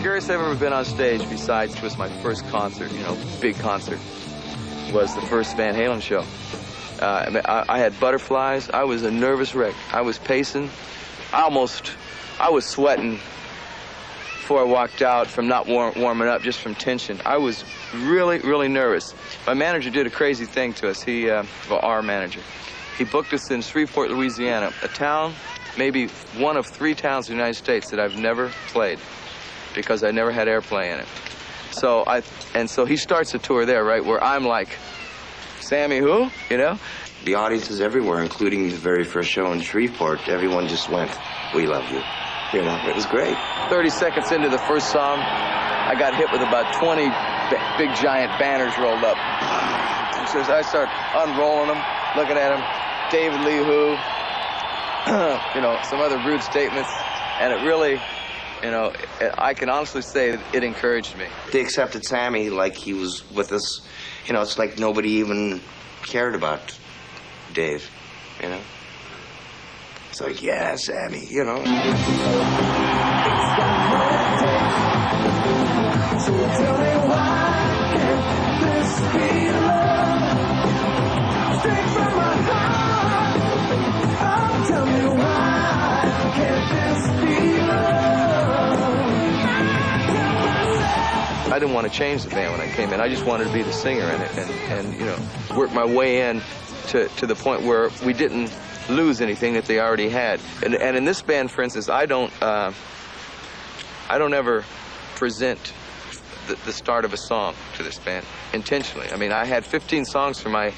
scariest I've ever been on stage, besides was my first concert, you know, big concert, was the first Van Halen show. I had butterflies. I was a nervous wreck. I was pacing. I was sweating before I walked out from not warming up, just from tension. I was really, really nervous. My manager did a crazy thing to us. Our manager. He booked us in Shreveport, Louisiana, a town, maybe one of 3 towns in the United States that I've never played, because I never had airplay in it. So he starts a tour there, right, where I'm like, Sammy who, you know? The audiences everywhere, including the very first show in Shreveport, everyone just went, "We love you." You know, it was great. 30 seconds into the first song, I got hit with about 20 big giant banners rolled up. So I start unrolling them, looking at them, David Lee Who, you know, some other rude statements, and it really, you know, I can honestly say it encouraged me. They accepted Sammy like he was with us. You know, it's like nobody even cared about Dave, you know? It's like, yeah, Sammy, you know? So tell me why can't this be love? Straight from my heart. Oh, tell me why can't this be love? I didn't want to change the band when I came in. I just wanted to be the singer in it and you know, work my way in to the point where we didn't lose anything that they already had. And in this band, for instance, I don't ever present the start of a song to this band intentionally. I mean, I had 15 songs for my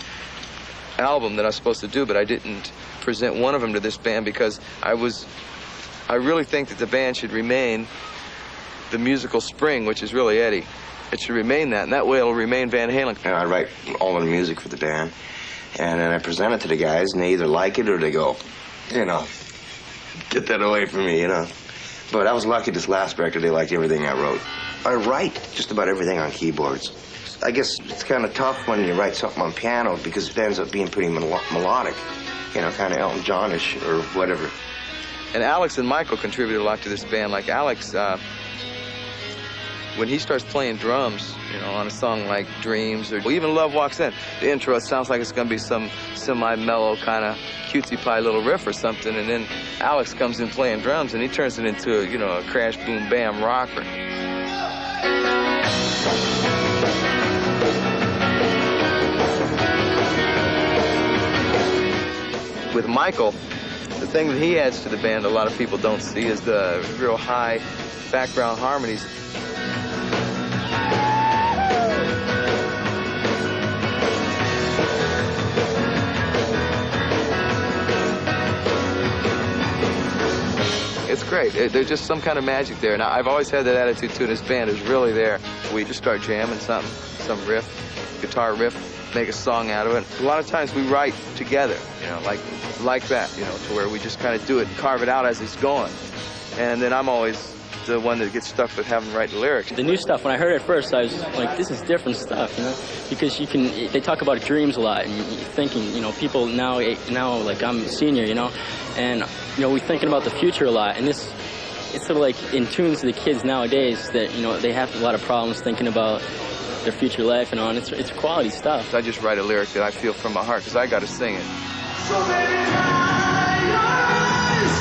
album that I was supposed to do, but I didn't present one of them to this band because I really think that the band should remain the musical spring, which is really Eddie. It should remain that, and that way it'll remain Van Halen. You know, I write all of the music for the band, and then I present it to the guys, and they either like it or they go, you know, get that away from me, you know. But I was lucky this last record, they liked everything I wrote. I write just about everything on keyboards. I guess it's kind of tough when you write something on piano because it ends up being pretty melodic, you know, kind of Elton John-ish or whatever. And Alex and Michael contributed a lot to this band. Like Alex, when he starts playing drums, you know, on a song like Dreams or even Love Walks In, the intro, it sounds like it's going to be some semi-mellow kind of cutesy pie little riff or something, and then Alex comes in playing drums and he turns it into a, you know, a crash, boom, bam rocker. With Michael, the thing that he adds to the band a lot of people don't see is the real high background harmonies. It's great. There's just some kind of magic there. Now, I've always had that attitude, too, and this band is really there. We just start jamming something, some riff, guitar riff, make a song out of it. A lot of times we write together, you know, like that, you know, to where we just kind of do it, carve it out as it's going. And then I'm always the one that gets stuck with having to write the lyrics. The new stuff, when I heard it first, I was like, this is different stuff, you know? Because they talk about dreams a lot, and you're thinking, you know, people now, like I'm a senior, you know? And, you know, we're thinking about the future a lot, and it's sort of like in tune to the kids nowadays that, you know, they have a lot of problems thinking about their future life and on. It's quality stuff. I just write a lyric that I feel from my heart, because I got to sing it. So many eyes,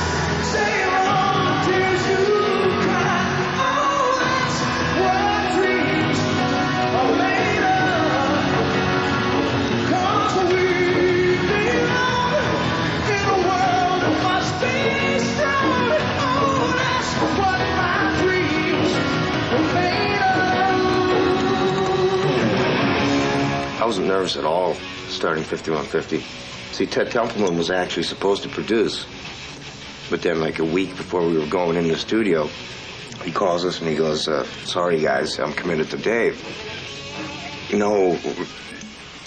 say all the tears you cry. Oh, that's what dreams are made of. 'Cause we belong in a world that must be strong. Oh, that's what my dreams are made of. I wasn't nervous at all starting 5150. See, Ted Templeman was actually supposed to produce, but then like a week before we were going in the studio, he calls us and he goes, sorry guys, I'm committed to Dave. No,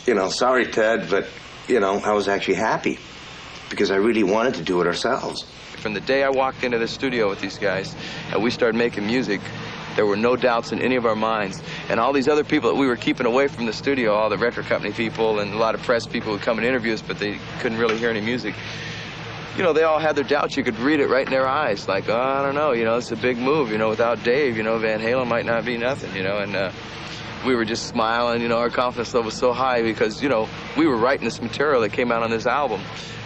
you know, sorry Ted, but, you know, I was actually happy because I really wanted to do it ourselves. From the day I walked into the studio with these guys and we started making music, there were no doubts in any of our minds. And all these other people that we were keeping away from the studio, all the record company people and a lot of press people would come and interview us, but they couldn't really hear any music. you know, they all had their doubts. You could read it right in their eyes, like, oh, I don't know, you know, it's a big move, you know, without Dave, you know, Van Halen might not be nothing, you know, and we were just smiling, you know, our confidence level was so high because, you know, we were writing this material that came out on this album,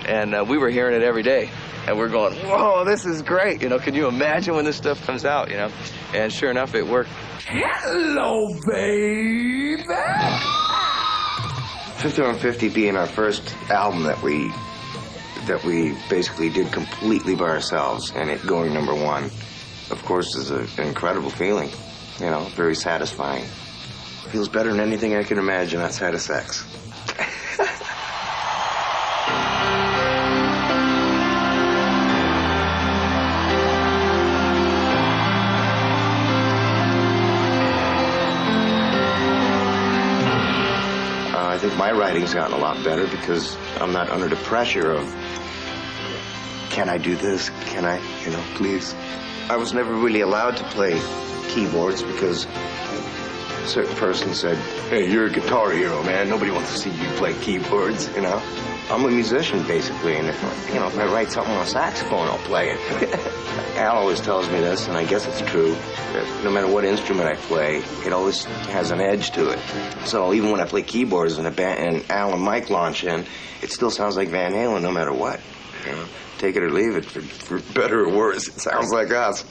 and we were hearing it every day, and we're going, whoa, this is great, you know, can you imagine when this stuff comes out, you know, and sure enough, it worked. Hello, baby! 5150 being our first album that we basically did completely by ourselves, and it going #1, of course, is an incredible feeling. You know, very satisfying. Feels better than anything I can imagine outside of sex. I think my writing's gotten a lot better because I'm not under the pressure of, can I do this? Can I, you know, please? I was never really allowed to play keyboards because a certain person said, hey, you're a guitar hero, man. Nobody wants to see you play keyboards, you know? I'm a musician, basically, and if, you know, if I write something on a saxophone, I'll play it. Al always tells me this, and I guess it's true. No matter what instrument I play, it always has an edge to it. So even when I play keyboards and Al and Mike launch in, it still sounds like Van Halen no matter what. You know, take it or leave it, for better or worse, it sounds like us.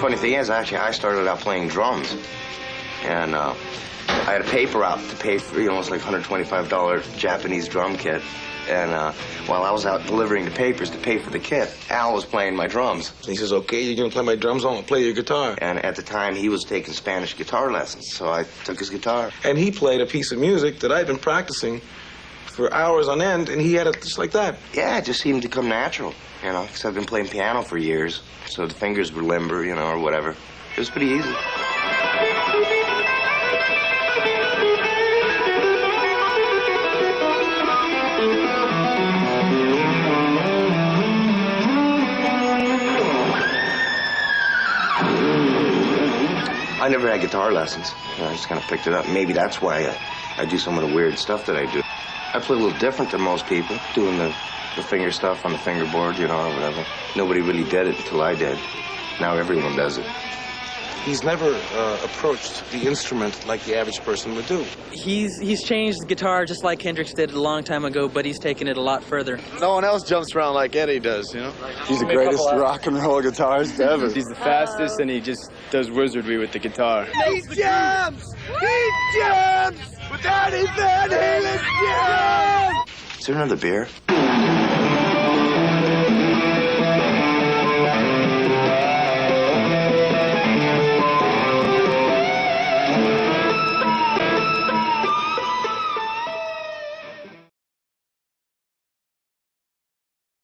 Funny thing is, actually, I started out playing drums, and I had a paper out to pay for, you know, it's like $125 Japanese drum kit, and while I was out delivering the papers to pay for the kit, Al was playing my drums. He says, okay, you're gonna play my drums, I'm gonna play your guitar. And at the time, he was taking Spanish guitar lessons, so I took his guitar. And he played a piece of music that I'd been practicing for hours on end, and he had it just like that. Yeah, it just seemed to come natural, you know, because I've been playing piano for years, so the fingers were limber, you know, or whatever. It was pretty easy. I never had guitar lessons. You know, I just kind of picked it up. Maybe that's why I do some of the weird stuff that I do. I play a little different than most people, doing the finger stuff on the fingerboard, you know, or whatever. Nobody really did it until I did. Now everyone does it. He's never approached the instrument like the average person would do. He's changed the guitar just like Hendrix did a long time ago, but he's taken it a lot further. No one else jumps around like Eddie does, you know? He's the greatest rock and roll guitarist ever. He's the fastest, and he just does wizardry with the guitar. He jams! He jams! Without Van Halen jams! Is there another beer?